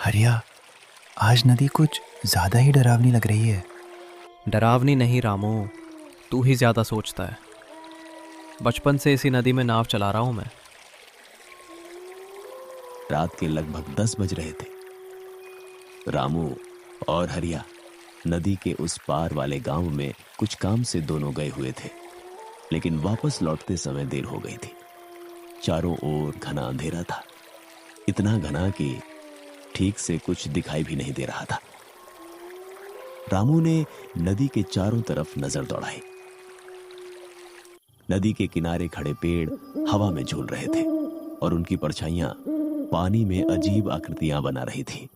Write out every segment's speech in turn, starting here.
हरिया, आज नदी कुछ ज़्यादा ही डरावनी लग रही है। डरावनी नहीं रामू, तू ही ज़्यादा सोचता है। बचपन से इसी नदी में नाव चला रहा हूँ मैं। रात के लगभग 10 बज रहे थे। रामू और हरिया नदी के उस पार वाले गांव में कुछ काम से दोनों गए हुए थे, लेकिन वापस लौटते समय देर हो गई थी। चारों ओर घना अंधेरा था, इतना घना कि ठीक से कुछ दिखाई भी नहीं दे रहा था। रामू ने नदी के चारों तरफ नजर दौड़ाई। नदी के किनारे खड़े पेड़ हवा में झूल रहे थे और उनकी परछाइयां पानी में अजीब आकृतियां बना रही थी।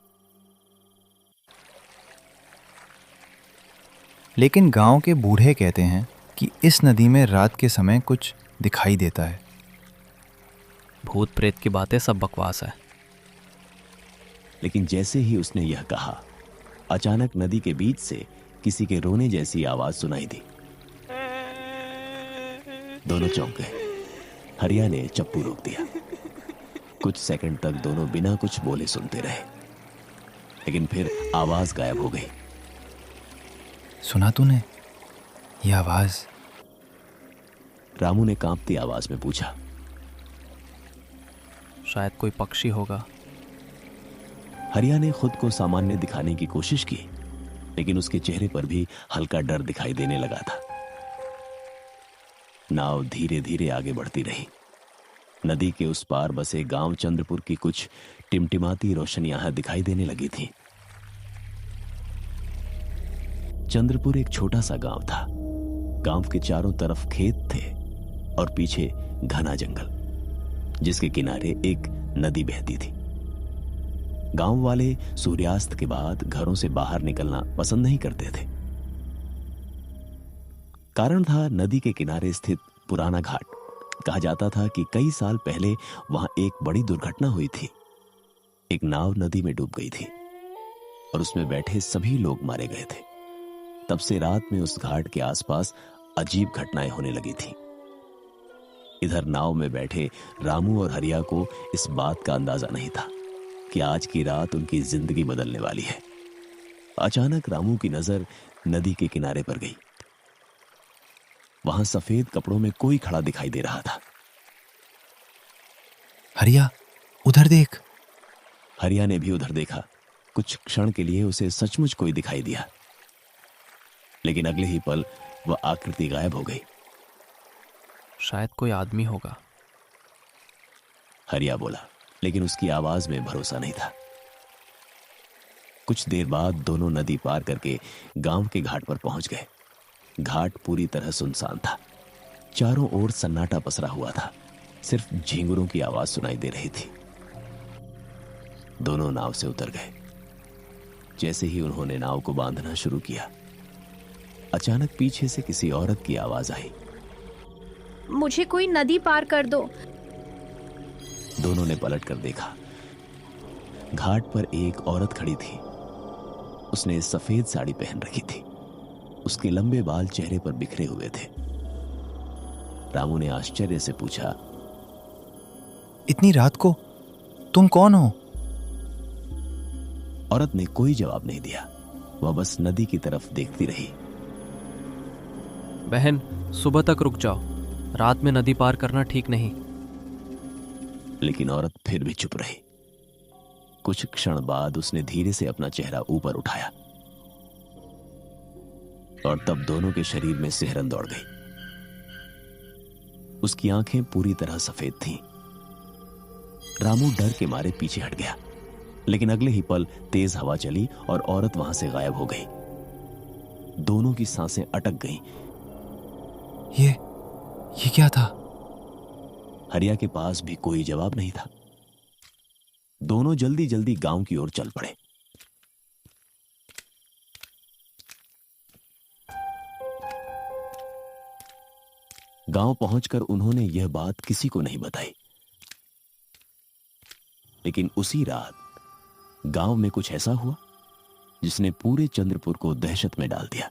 लेकिन गांव के बूढ़े कहते हैं कि इस नदी में रात के समय कुछ दिखाई देता है। भूत प्रेत की बातें सब बकवास है। लेकिन जैसे ही उसने यह कहा, अचानक नदी के बीच से किसी के रोने जैसी आवाज सुनाई दी। दोनों चौंक गए। हरिया ने चप्पू रोक दिया। कुछ सेकंड तक दोनों बिना कुछ बोले सुनते रहे, लेकिन फिर आवाज गायब हो गई। सुना तूने यह आवाज? रामू ने कांपती आवाज में पूछा। शायद कोई पक्षी होगा। हरिया ने खुद को सामान्य दिखाने की कोशिश की, लेकिन उसके चेहरे पर भी हल्का डर दिखाई देने लगा था। नाव धीरे धीरे आगे बढ़ती रही। नदी के उस पार बसे गांव चंद्रपुर की कुछ टिमटिमाती रोशनियां दिखाई देने लगी थीं। चंद्रपुर एक छोटा सा गांव था। गांव के चारों तरफ खेत थे और पीछे घना जंगल, जिसके किनारे एक नदी बहती थी। गांव वाले सूर्यास्त के बाद घरों से बाहर निकलना पसंद नहीं करते थे। कारण था नदी के किनारे स्थित पुराना घाट। कहा जाता था कि कई साल पहले वहां एक बड़ी दुर्घटना हुई थी। एक नाव नदी में डूब गई थी और उसमें बैठे सभी लोग मारे गए थे। तब से रात में उस घाट के आसपास अजीब घटनाएं होने लगी थी। इधर नाव में बैठे रामू और हरिया को इस बात का अंदाजा नहीं था कि आज की रात उनकी जिंदगी बदलने वाली है। अचानक रामू की नजर नदी के किनारे पर गई। वहां सफेद कपड़ों में कोई खड़ा दिखाई दे रहा था। हरिया, उधर देख। हरिया ने भी उधर देखा। कुछ क्षण के लिए उसे सचमुच कोई दिखाई दिया, लेकिन अगले ही पल वह आकृति गायब हो गई। शायद कोई आदमी होगा, हरिया बोला, लेकिन उसकी आवाज में भरोसा नहीं था। कुछ देर बाद दोनों नदी पार करके गांव के घाट पर पहुंच गए। घाट पूरी तरह सुनसान था। चारों ओर सन्नाटा पसरा हुआ था। सिर्फ झींगुरों की आवाज सुनाई दे रही थी। दोनों नाव से उतर गए। जैसे ही उन्होंने नाव को बांधना शुरू किया, अचानक पीछे से किसी औरत की आवाज आई। मुझे कोई नदी पार कर दो। दोनों ने पलट कर देखा। घाट पर एक औरत खड़ी थी। उसने सफेद साड़ी पहन रखी थी। उसके लंबे बाल चेहरे पर बिखरे हुए थे। रामू ने आश्चर्य से पूछा, इतनी रात को तुम कौन हो? औरत ने कोई जवाब नहीं दिया। वह बस नदी की तरफ देखती रही। बहन, सुबह तक रुक जाओ। रात में नदी पार करना ठीक नहीं। लेकिन औरत फिर भी चुप रही। कुछ क्षण बाद उसने धीरे से अपना चेहरा ऊपर उठाया और तब दोनों के शरीर में सिहरन दौड़ गई। उसकी आंखें पूरी तरह सफेद थीं। रामू डर के मारे पीछे हट गया, लेकिन अगले ही पल तेज हवा चली और औरत वहां से गायब हो गई। दोनों की सांसें अटक गईं। ये क्या था? हरिया के पास भी कोई जवाब नहीं था। दोनों जल्दी जल्दी गांव की ओर चल पड़े। गांव पहुंचकर उन्होंने यह बात किसी को नहीं बताई। लेकिन उसी रात गांव में कुछ ऐसा हुआ जिसने पूरे चंद्रपुर को दहशत में डाल दिया।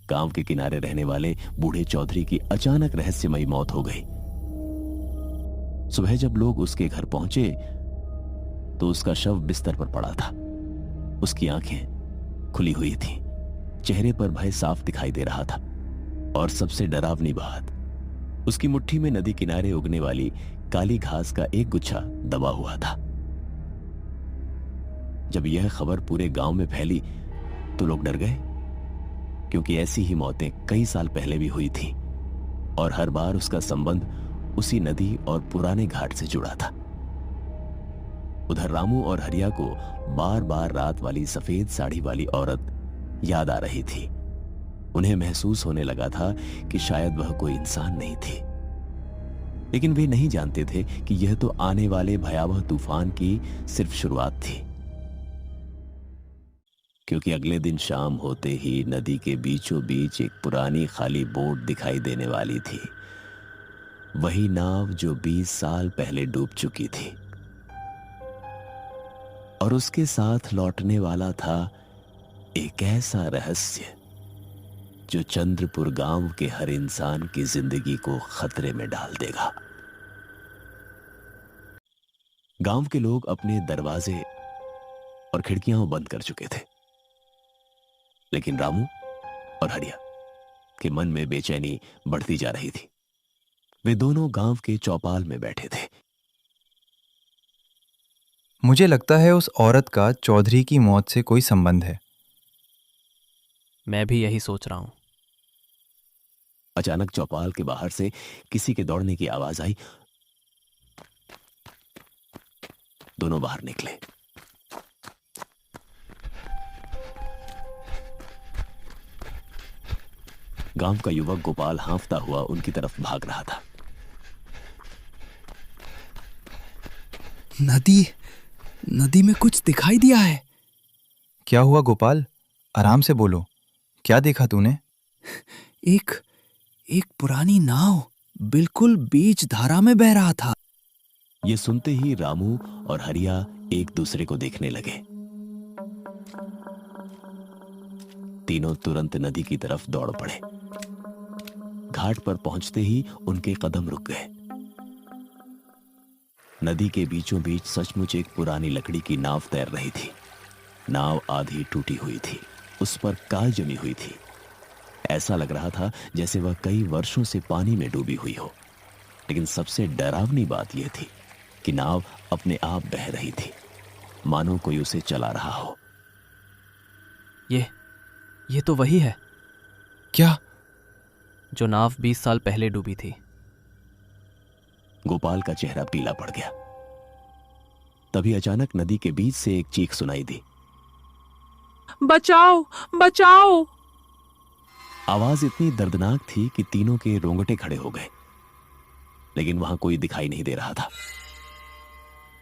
गांव के किनारे रहने वाले बूढ़े चौधरी की अचानक रहस्यमयी मौत हो गई। सुबह जब लोग उसके घर पहुंचे तो उसका शव बिस्तर पर पड़ा था। उसकी आंखें खुली हुई थीं, चेहरे पर भय साफ दिखाई दे रहा था, और सबसे डरावनी बात, उसकी मुट्ठी में नदी किनारे उगने वाली काली घास का एक गुच्छा दबा हुआ था। जब यह खबर पूरे गांव में फैली तो लोग डर गए, क्योंकि ऐसी ही मौतें कई साल पहले भी हुई थी, और हर बार उसका संबंध उसी नदी और पुराने घाट से जुड़ा था। उधर रामू और हरिया को बार बार रात वाली सफेद साड़ी वाली औरत याद आ रही थी। उन्हें महसूस होने लगा था कि शायद वह कोई इंसान नहीं थी, लेकिन वे नहीं जानते थे कि यह तो आने वाले भयावह तूफान की सिर्फ शुरुआत थी, क्योंकि अगले दिन शाम होते ही नदी के बीचों बीच एक पुरानी खाली बोट दिखाई देने वाली थी। वही नाव जो 20 साल पहले डूब चुकी थी, और उसके साथ लौटने वाला था एक ऐसा रहस्य जो चंद्रपुर गांव के हर इंसान की जिंदगी को खतरे में डाल देगा। गांव के लोग अपने दरवाजे और खिड़कियां बंद कर चुके थे, लेकिन रामू और हरिया के मन में बेचैनी बढ़ती जा रही थी। वे दोनों गांव के चौपाल में बैठे थे। मुझे लगता है उस औरत का चौधरी की मौत से कोई संबंध है। मैं भी यही सोच रहा हूं। अचानक चौपाल के बाहर से किसी के दौड़ने की आवाज आई। दोनों बाहर निकले। गांव का युवक गोपाल हांफता हुआ उनकी तरफ भाग रहा था। नदी में कुछ दिखाई दिया है। क्या हुआ गोपाल? आराम से बोलो, क्या देखा तूने? एक पुरानी नाव बिल्कुल बीच धारा में बह रहा था। यह सुनते ही रामू और हरिया एक दूसरे को देखने लगे। तीनों तुरंत नदी की तरफ दौड़ पड़े। घाट पर पहुंचते ही उनके कदम रुक गए। नदी के बीचों बीच सचमुच एक पुरानी लकड़ी की नाव तैर रही थी। नाव आधी टूटी हुई थी, उस पर काल जमी हुई थी। ऐसा लग रहा था जैसे वह कई वर्षों से पानी में डूबी हुई हो। लेकिन सबसे डरावनी बात यह थी कि नाव अपने आप बह रही थी, मानो कोई उसे चला रहा हो। ये तो वही है। क्या? जो नाव 20 साल पहले डूबी थी। गोपाल का चेहरा पीला पड़ गया। तभी अचानक नदी के बीच से एक चीख सुनाई दी। बचाओ, बचाओ! आवाज इतनी दर्दनाक थी कि तीनों के रोंगटे खड़े हो गए, लेकिन वहां कोई दिखाई नहीं दे रहा था।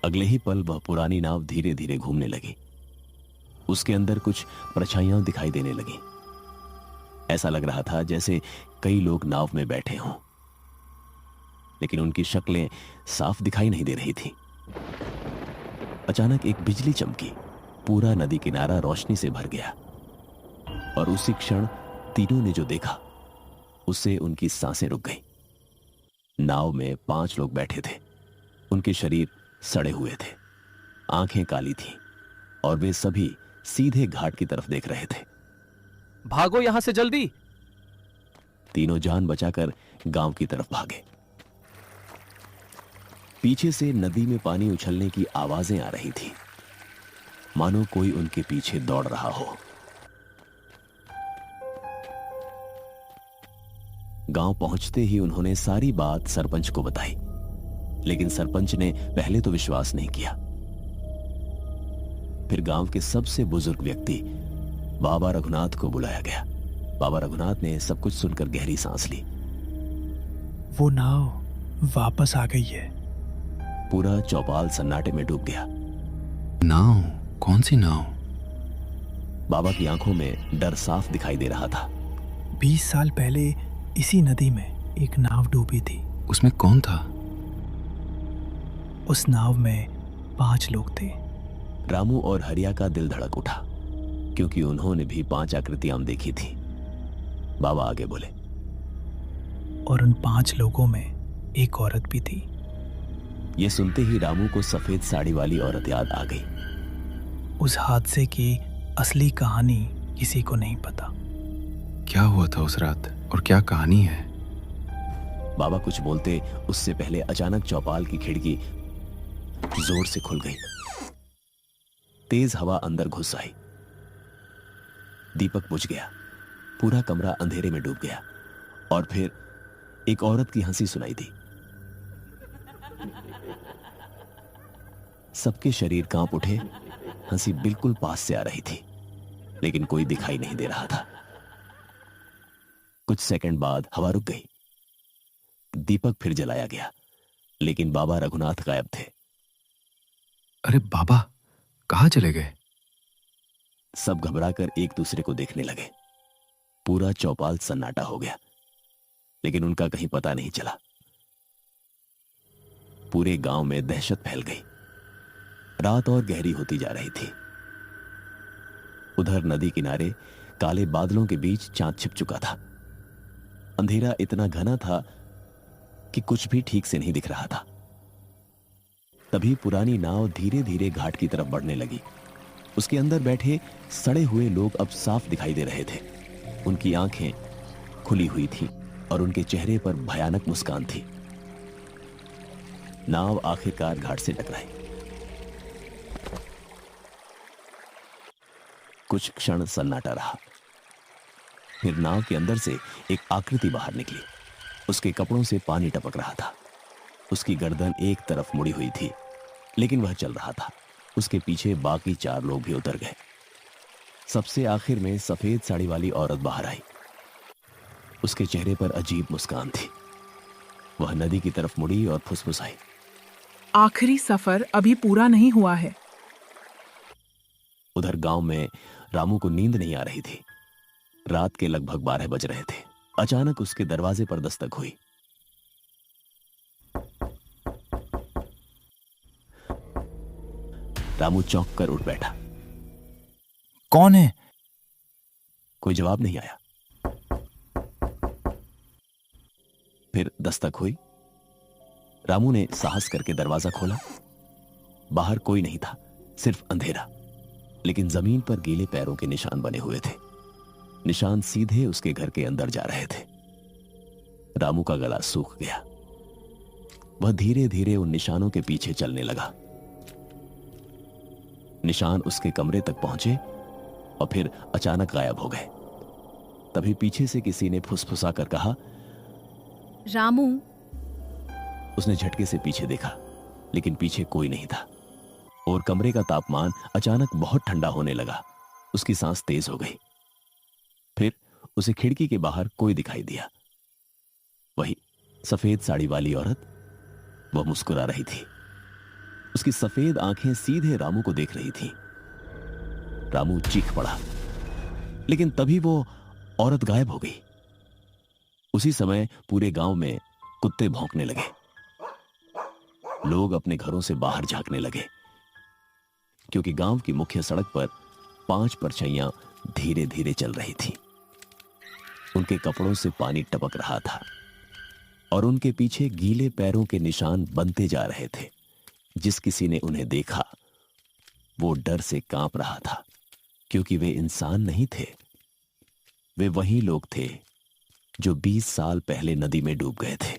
अगले ही पल वह पुरानी नाव धीरे धीरे घूमने लगी। उसके अंदर कुछ परछाइयां दिखाई देने लगी। ऐसा लग रहा था जैसे कई लोग नाव में बैठे हों, लेकिन उनकी शक्लें साफ दिखाई नहीं दे रही थी। अचानक एक बिजली चमकी। पूरा नदी किनारा रोशनी से भर गया, और उसी क्षण तीनों ने जो देखा उससे उनकी सांसें रुक गईं। नाव में 5 लोग बैठे थे। उनके शरीर सड़े हुए थे, आंखें काली थीं, और वे सभी सीधे घाट की तरफ देख रहे थे। भागो यहां से जल्दी! तीनों जान बचाकर गांव की तरफ भागे। पीछे से नदी में पानी उछलने की आवाजें आ रही थी, मानो कोई उनके पीछे दौड़ रहा हो। गांव पहुंचते ही उन्होंने सारी बात सरपंच को बताई, लेकिन सरपंच ने पहले तो विश्वास नहीं किया। फिर गांव के सबसे बुजुर्ग व्यक्ति बाबा रघुनाथ को बुलाया गया। बाबा रघुनाथ ने सब कुछ सुनकर गहरी सांस ली। वो नाव वापस आ गई है। पूरा चौपाल सन्नाटे में डूब गया। नाव? कौन सी नाव? बाबा की आंखों में डर साफ दिखाई दे रहा था। 20 साल पहले इसी नदी में एक नाव डूबी थी। उसमें कौन था? उस नाव में 5 लोग थे। रामू और हरिया का दिल धड़क उठा, क्योंकि उन्होंने भी 5 आकृतियां देखी थी। बाबा आगे बोले, और उन 5 लोगों में एक औरत भी थी। यह सुनते ही रामू को सफेद साड़ी वाली औरत याद आ गई। उस हादसे की असली कहानी किसी को नहीं पता। क्या हुआ था उस रात और क्या कहानी है? बाबा कुछ बोलते उससे पहले अचानक चौपाल की खिड़की जोर से खुल गई। तेज हवा अंदर घुस आई। दीपक बुझ गया। पूरा कमरा अंधेरे में डूब गया और फिर एक औरत की हंसी सुनाई दी। सबके शरीर कांप उठे। हंसी बिल्कुल पास से आ रही थी, लेकिन कोई दिखाई नहीं दे रहा था। कुछ सेकंड बाद हवा रुक गई। दीपक फिर जलाया गया, लेकिन बाबा रघुनाथ गायब थे। अरे बाबा, कहाँ चले गए? सब घबराकर एक दूसरे को देखने लगे। पूरा चौपाल सन्नाटा हो गया, लेकिन उनका कहीं पता नहीं चला। पूरे गांव में दहशत फैल गई। रात और गहरी होती जा रही थी। उधर नदी किनारे काले बादलों के बीच चांद छिप चुका था। अंधेरा इतना घना था कि कुछ भी ठीक से नहीं दिख रहा था। तभी पुरानी नाव धीरे धीरे घाट की तरफ बढ़ने लगी। उसके अंदर बैठे सड़े हुए लोग अब साफ दिखाई दे रहे थे। उनकी आंखें खुली हुई थीं और उनके चेहरे पर भयानक मुस्कान थी। नाव आखिरकार घाट से टकराई। कुछ क्षण सन्नाटा रहा। फिर नाव के अंदर से एक आकृति बाहर निकली। उसके कपड़ों से पानी टपक रहा था। उसकी गर्दन एक तरफ मुड़ी हुई थी, लेकिन वह चल रहा था। उसके पीछे बाकी 4 लोग भी उतर गए। सबसे आखिर में सफेद साड़ी वाली औरत बाहर आई। उसके चेहरे पर अजीब मुस्कान थी। वह नदी की तरफ मुड़ी और फुसफुसाई, आखिरी सफर अभी पूरा नहीं हुआ है। उधर गांव में रामू को नींद नहीं आ रही थी। रात के लगभग 12 बज रहे थे। अचानक उसके दरवाजे पर दस्तक हुई। रामू चौंक कर उठ बैठा। कौन है? कोई जवाब नहीं आया। फिर दस्तक हुई। रामू ने साहस करके दरवाजा खोला। बाहर कोई नहीं था, सिर्फ अंधेरा, लेकिन जमीन पर गीले पैरों के निशान बने हुए थे। निशान सीधे उसके घर के अंदर जा रहे थे। रामू का गला सूख गया। वह धीरे धीरे उन निशानों के पीछे चलने लगा। निशान उसके कमरे तक पहुंचे और फिर अचानक गायब हो गए। तभी पीछे से किसी ने फुसफुसा कर कहा, रामू। उसने झटके से पीछे देखा, लेकिन पीछे कोई नहीं था और कमरे का तापमान अचानक बहुत ठंडा होने लगा। उसकी सांस तेज हो गई। फिर उसे खिड़की के बाहर कोई दिखाई दिया। वही सफेद साड़ी वाली औरत। वह मुस्कुरा रही थी। उसकी सफेद आंखें सीधे रामू को देख रही थीं। रामू चीख पड़ा, लेकिन तभी वो औरत गायब हो गई। उसी समय पूरे गांव में कुत्ते भौंकने लगे। लोग अपने घरों से बाहर झांकने लगे, क्योंकि गांव की मुख्य सड़क पर 5 परछाइयां धीरे धीरे चल रही थीं। उनके कपड़ों से पानी टपक रहा था और उनके पीछे गीले पैरों के निशान बनते जा रहे थे। जिस किसी ने उन्हें देखा, वो डर से कांप रहा था, क्योंकि वे इंसान नहीं थे। वे वही लोग थे जो 20 साल पहले नदी में डूब गए थे।